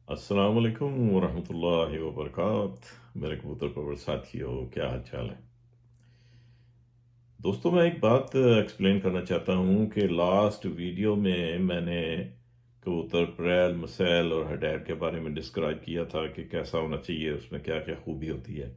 अस्सलाम वालेकुम वरहमतुल्लाहि वबरकात। मेरे कबूतर परवर साथियों, क्या हाल चाल है दोस्तों। मैं एक बात एक्सप्लेन करना चाहता हूँ कि लास्ट वीडियो में मैंने कबूतर प्रैल मसैल और हडैर के बारे में डिस्क्राइब किया था कि कैसा होना चाहिए, उसमें क्या क्या खूबी होती है।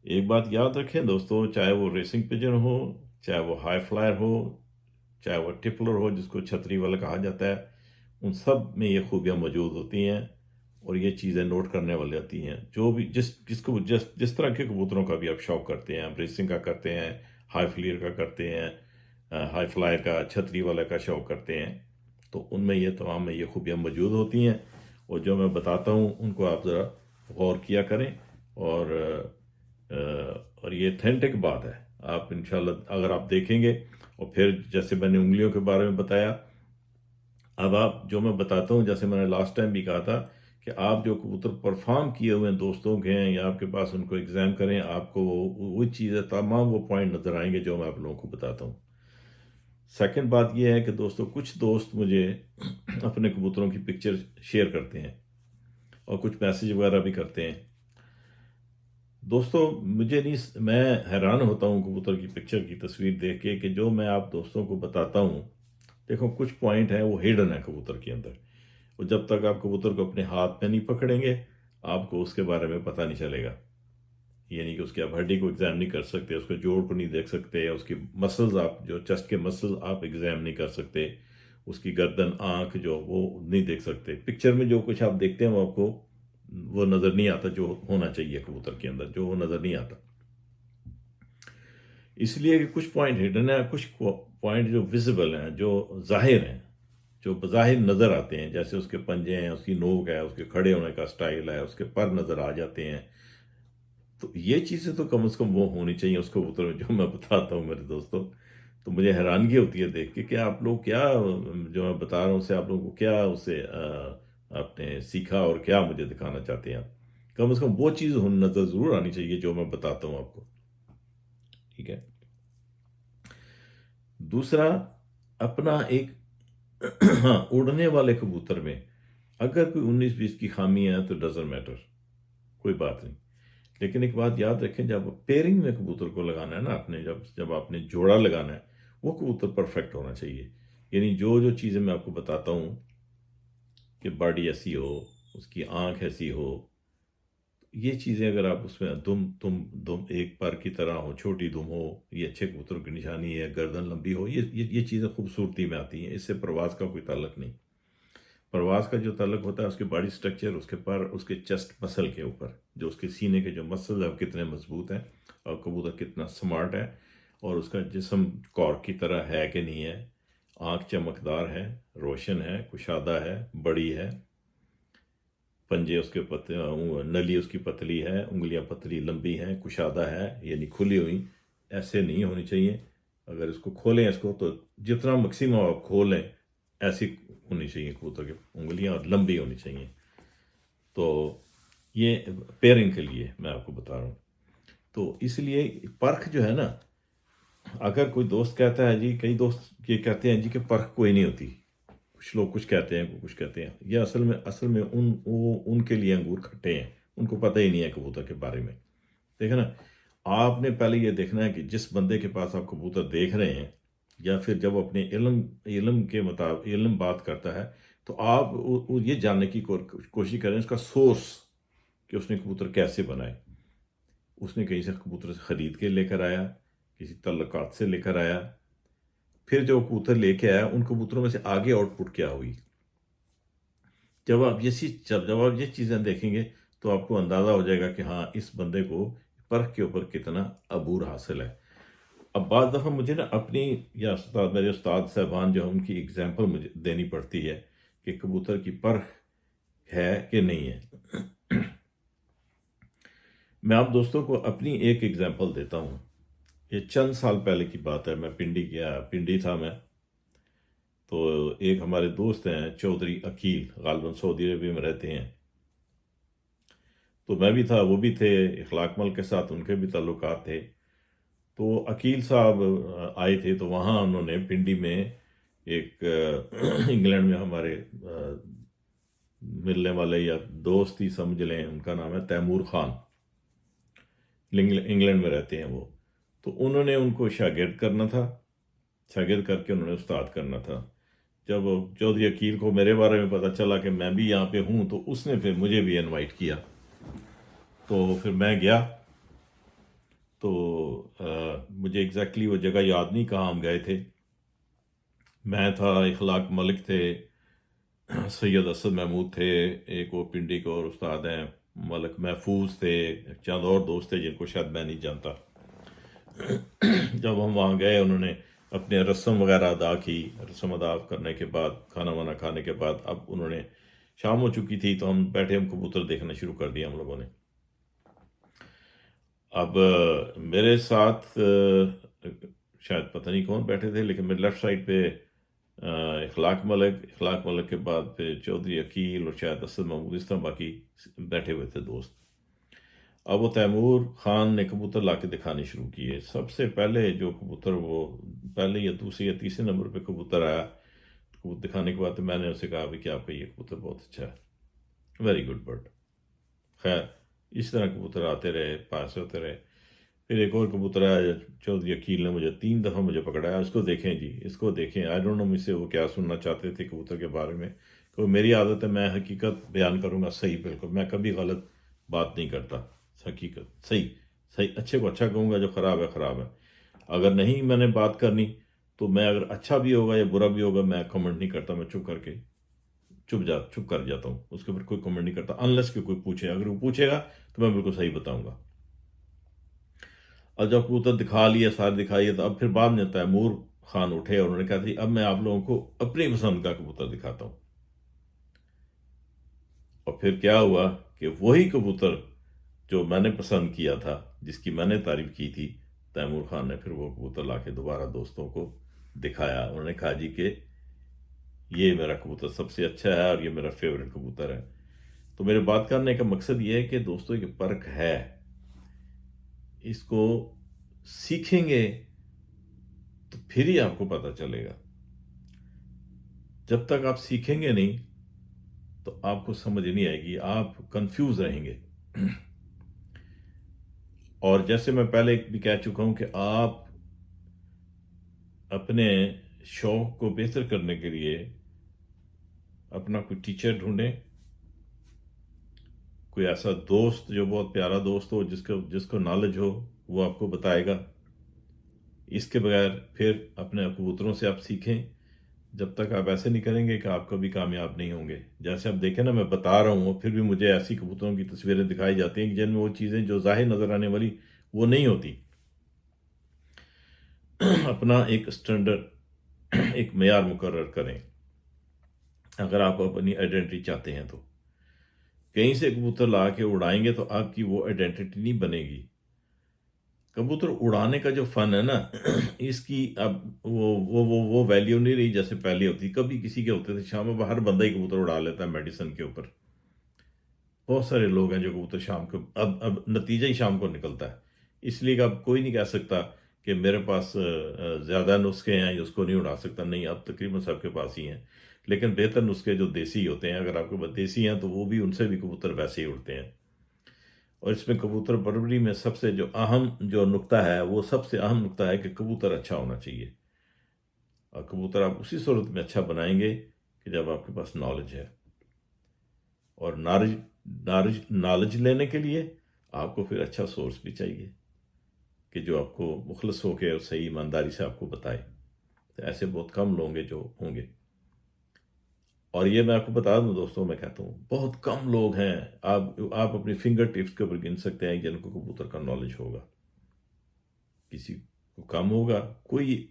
एक बात याद रखें दोस्तों, चाहे वो रेसिंग पिजन हो, चाहे वो हाई फ्लायर हो, चाहे वो टिपलर हो जिसको छतरी वाला कहा जाता है, उन सब में ये खूबियाँ मौजूद होती हैं और ये चीज़ें नोट करने वाली आती हैं। जो भी जिसको जिस तरह के कबूतरों का भी आप शौक करते हैं, आप रेसिंग का करते हैं, हाई फ्लियर का करते हैं, हाई फ्लायर का, छतरी वाला का शौक करते हैं, तो उनमें ये तमाम में ये खूबियाँ मौजूद होती हैं। और जो मैं बताता हूँ उनको आप ज़रा गौर किया करें। और अ, और ये ऑथेंटिक बात है। आप इंशाल्लाह अगर आप देखेंगे, और फिर जैसे मैंने उंगलियों के बारे में बताया, अब आप जो मैं बताता हूँ, जैसे मैंने लास्ट टाइम भी कहा था कि आप जो कबूतर परफॉर्म किए हुए हैं दोस्तों के हैं या आपके पास, उनको एग्जाम करें, आपको वो चीज़ें तमाम वो पॉइंट नज़र आएंगे जो मैं आप लोगों को बताता हूँ। सेकंड बात ये है कि दोस्तों, कुछ दोस्त मुझे अपने कबूतरों की पिक्चर शेयर करते हैं और कुछ मैसेज वगैरह भी करते हैं। दोस्तों, मुझे नहीं, मैं हैरान होता हूँ कबूतर की पिक्चर की तस्वीर देख के कि जो मैं आप दोस्तों को बताता हूँ, देखो कुछ पॉइंट है वो हिडन है कबूतर के अंदर। और जब तक आप कबूतर को अपने हाथ में नहीं पकड़ेंगे, आपको उसके बारे में पता नहीं चलेगा। यानी कि उसके आप हड्डी को एग्जाम नहीं कर सकते, उसके जोड़ को नहीं देख सकते, उसकी मसल्स, आप जो चेस्ट के मसल्स आप एग्जाम नहीं कर सकते, उसकी गर्दन, आंख जो वो नहीं देख सकते। पिक्चर में जो कुछ आप देखते हैं वो आपको वो नज़र नहीं आता जो होना चाहिए कबूतर के अंदर, जो वो नज़र नहीं आता। इसलिए कि कुछ पॉइंट हिडन है, कुछ पॉइंट जो विजिबल हैं, जो जाहिर हैं, जो बज़ाहिर नज़र आते हैं, जैसे उसके पंजे हैं, उसकी नोक है, उसके खड़े होने का स्टाइल है, उसके पर नज़र आ जाते हैं। तो ये चीज़ें तो कम से कम वो होनी चाहिए उस कबूतर में जो मैं बताता हूँ मेरे दोस्तों। तो मुझे हैरानगी होती है देख के कि आप लोग क्या, जो मैं बता रहा हूँ उससे आप लोगों को क्या उससे आपने सीखा और क्या मुझे दिखाना चाहते हैं आप। कम से कम वो चीज़ नज़र ज़रूर आनी चाहिए जो मैं बताता हूँ आपको। ठीक है। दूसरा, अपना एक हाँ, उड़ने वाले कबूतर में अगर कोई 19-20 की खामी है तो डजंट मैटर, कोई बात नहीं। लेकिन एक बात याद रखें, जब पेयरिंग में कबूतर को लगाना है ना, आपने जब जब आपने जोड़ा लगाना है, वो कबूतर परफेक्ट होना चाहिए। यानी जो जो चीज़ें मैं आपको बताता हूँ कि बॉडी ऐसी हो, उसकी आंख ऐसी हो, ये चीज़ें अगर आप उसमें दुम एक पर की तरह हो, छोटी दुम हो, ये अच्छे कबूतर की निशानी है, गर्दन लंबी हो, ये चीज़ें खूबसूरती में आती हैं। इससे प्रवास का कोई ताल्लुक नहीं। प्रवास का जो ताल्लुक होता है उसके बॉडी स्ट्रक्चर, उसके पर, उसके चेस्ट मसल के ऊपर, जो उसके सीने के जो मसल है वो कितने मजबूत हैं, और कबूतर कितना स्मार्ट है, और उसका जिस्म कॉर्क की तरह है कि नहीं है, आंख चमकदार है, रोशन है, कुशादा है, बड़ी है, पंजे उसके नली उसकी पतली है, उंगलियां पतली लंबी हैं, कुशादा है, यानी खुली हुई ऐसे नहीं होनी चाहिए। अगर इसको खोलें, इसको तो जितना मैक्सिमम आप खोलें ऐसी होनी चाहिए कबूतर की उंगलियां, और लंबी होनी चाहिए। तो ये पेयरिंग के लिए मैं आपको बता रहा हूँ। तो इसलिए परख जो है ना, अगर कोई दोस्त कहता है जी, कई दोस्त ये कहते हैं जी कि परख कोई नहीं होती, कुछ लोग कुछ कहते हैं, कुछ कहते हैं, ये असल में उनके लिए अंगूर खट्टे हैं, उनको पता ही नहीं है कबूतर के बारे में। देखा ना, आपने पहले ये देखना है कि जिस बंदे के पास आप कबूतर देख रहे हैं, या फिर जब अपने इल्म इल्म के मुताबिक इल्म बात करता है, तो आप ये जानने की कोशिश करें उसका सोर्स, कि उसने कबूतर कैसे बनाए। उसने कहीं से कबूतर से खरीद के लेकर आया, किसी तल्लुकात से लेकर आया, फिर जो कबूतर लेके आया उन कबूतरों में से आगे आउटपुट क्या हुई। जब आप ये चीज़ें देखेंगे तो आपको अंदाज़ा हो जाएगा कि हाँ, इस बंदे को परख के ऊपर कितना अबूर हासिल है। अब बाद दफ़ा मुझे ना अपनी, या उस्ताद, मेरे उस्ताद साहबान जो हैं उनकी एग्जांपल मुझे देनी पड़ती है कि कबूतर की परख है कि नहीं है। मैं आप दोस्तों को अपनी एक एग्जांपल देता हूँ। ये चंद साल पहले की बात है, मैं पिंडी था मैं। तो एक हमारे दोस्त हैं चौधरी अकील, गालिबन सऊदी अरबिया में रहते हैं। तो मैं भी था, वो भी थे, इखलाक मल के साथ उनके भी ताल्लुकात थे। तो अकील साहब आए थे, तो वहाँ उन्होंने पिंडी में एक इंग्लैंड में हमारे मिलने वाले या दोस्त ही समझ लें, उनका नाम है तैमूर खान, इंग्लैंड में रहते हैं वो। तो उन्होंने उनको शागिर्द करना था, शागिर्द करके उन्होंने उस्ताद करना था। जब चौधरी अकील को मेरे बारे में पता चला कि मैं भी यहाँ पे हूँ, तो उसने फिर मुझे भी इनवाइट किया। तो फिर मैं गया। तो मुझे एग्जैक्टली वो जगह याद नहीं कहाँ हम गए थे। मैं था, इखलाक मलिक थे, सैयद असद महमूद थे, एक वो पिंडी के और उस्ताद हैं मलिक महफूज थे, चंद और दोस्त थे जिनको शायद मैं नहीं जानता। जब हम वहाँ गए, उन्होंने अपने रस्म वगैरह अदा की। रस्म अदा करने के बाद, खाना वाना खाने के बाद, अब उन्होंने, शाम हो चुकी थी, तो हम बैठे, हम कबूतर देखना शुरू कर दिया हम लोगों ने। अब मेरे साथ शायद पता नहीं कौन बैठे थे, लेकिन मेरे लेफ्ट साइड पे इखलाक मलिक के बाद फिर चौधरी अकील और शायद असद महमूद, इस तरह बाकी बैठे हुए थे दोस्त। अब वो तैमूर खान ने कबूतर ला के दिखाने शुरू किए। सबसे पहले जो कबूतर, वो पहले या दूसरे या तीसरे नंबर पे कबूतर आया, कबूतर दिखाने के बाद तो मैंने उससे कहा भी कि आपका ये कबूतर बहुत अच्छा है, वेरी गुड बर्ड। खैर, इस तरह कबूतर आते रहे, पास होते रहे। फिर एक और कबूतर आया, चौधरी अकील ने मुझे 3 दफ़ा मुझे पकड़ाया, इसको देखें जी, इसको देखें। आई डोंट नो मुझसे वो क्या सुनना चाहते थे कबूतर के बारे में। तो मेरी आदत है, मैं हकीकत बयान करूँगा, सही बिल्कुल, मैं कभी गलत बात नहीं करता। हकीकत सही, सही, अच्छे को अच्छा कहूँगा, जो ख़राब है ख़राब है। अगर नहीं मैंने बात करनी, तो मैं, अगर अच्छा भी होगा या बुरा भी होगा, मैं कमेंट नहीं करता, मैं चुप कर जाता हूँ, उसके ऊपर कोई कमेंट नहीं करता, अनलेस कि कोई पूछे। अगर वो पूछेगा तो मैं बिल्कुल सही बताऊँगा। और जब कबूतर दिखा लिया, सारे दिखाइए, तो अब फिर बाद में तैमूर खान उठे और उन्होंने कहा था, अब मैं आप लोगों को अपनी पसंद का कबूतर दिखाता हूँ। और फिर क्या हुआ कि वही कबूतर जो मैंने पसंद किया था, जिसकी मैंने तारीफ की थी, तैमूर खान ने फिर वो कबूतर लाके दोबारा दोस्तों को दिखाया। उन्होंने कहा जी कि ये मेरा कबूतर सबसे अच्छा है और ये मेरा फेवरेट कबूतर है। तो मेरे बात करने का मकसद ये है कि दोस्तों, ये परख है, इसको सीखेंगे तो फिर ही आपको पता चलेगा। जब तक आप सीखेंगे नहीं, तो आपको समझ नहीं आएगी, आप कंफ्यूज रहेंगे। और जैसे मैं पहले भी कह चुका हूं कि आप अपने शौक को बेहतर करने के लिए अपना कोई टीचर ढूंढें, कोई ऐसा दोस्त जो बहुत प्यारा दोस्त हो, जिसको जिसको नॉलेज हो, वो आपको बताएगा। इसके बगैर फिर अपने कबूतरों से आप सीखें। जब तक आप ऐसे नहीं करेंगे कि आप कभी कामयाब नहीं होंगे। जैसे आप देखें ना, मैं बता रहा हूँ, फिर भी मुझे ऐसी कबूतरों की तस्वीरें दिखाई जाती हैं कि जिनमें वो चीज़ें जो ज़ाहिर नज़र आने वाली, वो नहीं होती। अपना एक स्टैंडर्ड, एक मेयार मुकर्रर करें अगर आप अपनी आइडेंटिटी चाहते हैं। तो कहीं से कबूतर ला के उड़ाएंगे तो आपकी वो आइडेंटिटी नहीं बनेगी। कबूतर उड़ाने का जो फन है ना, इसकी अब वो वैल्यू नहीं रही जैसे पहले होती। कभी किसी के होते थे, शाम में हर बंदा ही कबूतर उड़ा लेता है मेडिसिन के ऊपर। बहुत सारे लोग हैं जो कबूतर शाम को, अब नतीजा ही शाम को निकलता है। इसलिए कि अब कोई नहीं कह सकता कि मेरे पास ज़्यादा नुस्खे हैं या उसको नहीं उड़ा सकता। नहीं, अब तकरीबन सबके पास ही हैं। लेकिन बेहतर नुस्खे जो देसी होते हैं, अगर आपके पास देसी हैं, तो वो भी, उनसे भी कबूतर वैसे ही उड़ते हैं। और इसमें कबूतर परवरी में सबसे जो अहम जो नुक्ता है, वो सबसे अहम नुक्ता है कि कबूतर अच्छा होना चाहिए। और कबूतर आप उसी सूरत में अच्छा बनाएंगे कि जब आपके पास नॉलेज है। और नॉलेज नॉलेज नॉलेज लेने के लिए आपको फिर अच्छा सोर्स भी चाहिए कि जो आपको मुखलस होकर और सही ईमानदारी से आपको बताए। तो ऐसे बहुत कम लोग हैं जो होंगे। और ये मैं आपको बता दूं दोस्तों, मैं कहता हूँ बहुत कम लोग हैं, आप अपनी फिंगर टिप्स के ऊपर गिन सकते हैं जिनको कबूतर का नॉलेज होगा। किसी को कम होगा, कोई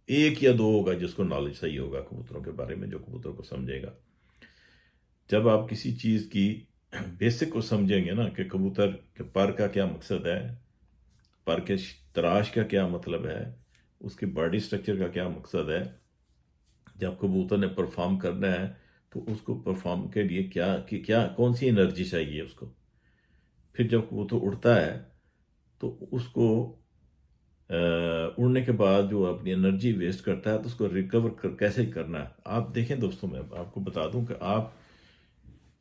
एक या दो होगा जिसको नॉलेज सही होगा कबूतरों के बारे में, जो कबूतर को समझेगा। जब आप किसी चीज़ की बेसिक को समझेंगे ना, कि कबूतर के पर का क्या मकसद है, पर के तराश का क्या मतलब है, उसके बॉडी स्ट्रक्चर का क्या मकसद है, जब कबूतर ने परफॉर्म करना है तो उसको परफॉर्म के लिए क्या कौन सी एनर्जी चाहिए उसको। फिर जब कबूतर उड़ता है तो उसको उड़ने के बाद जो अपनी एनर्जी वेस्ट करता है, तो उसको रिकवर कैसे करना है। आप देखें दोस्तों, मैं आपको बता दूं कि आप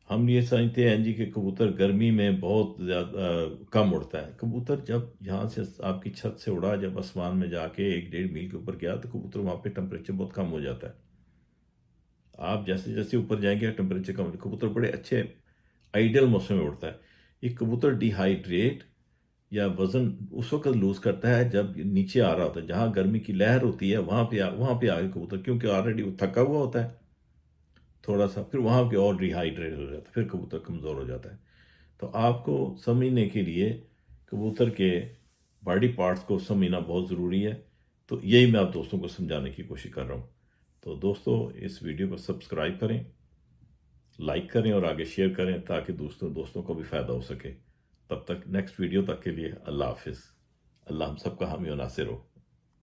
हम ये समझते हैं जी कि कबूतर गर्मी में बहुत ज़्यादा कम उड़ता है। कबूतर जब यहाँ से आपकी छत से उड़ा, जब आसमान में जाके 1-1.5 मील के ऊपर गया, तो कबूतर वहाँ पे टेम्परेचर बहुत कम हो जाता है। आप जैसे जैसे ऊपर जाएंगे टेम्परेचर कम, कबूतर बड़े अच्छे आइडियल मौसम में उड़ता है। एक कबूतर डिहाइड्रेट या वजन उस वक्त लूज करता है जब नीचे आ रहा होता है, जहाँ गर्मी की लहर होती है, वहाँ पे आगे कबूतर, क्योंकि ऑलरेडी वो थका हुआ होता है थोड़ा सा, फिर वहाँ पे और डिहाइड्रेट हो जाता है, फिर कबूतर कमज़ोर हो जाता है। तो आपको समझने के लिए कबूतर के बॉडी पार्ट्स को समझना बहुत ज़रूरी है। तो यही मैं आप दोस्तों को समझाने की कोशिश कर रहा हूँ। तो दोस्तों, इस वीडियो को सब्सक्राइब करें, लाइक करें और आगे शेयर करें, ताकि दोस्तों दोस्तों को भी फ़ायदा हो सके। तब तक नेक्स्ट वीडियो तक के लिए अल्लाह हाफिज़। अल्लाह हम सबका हामी और नासिर हो।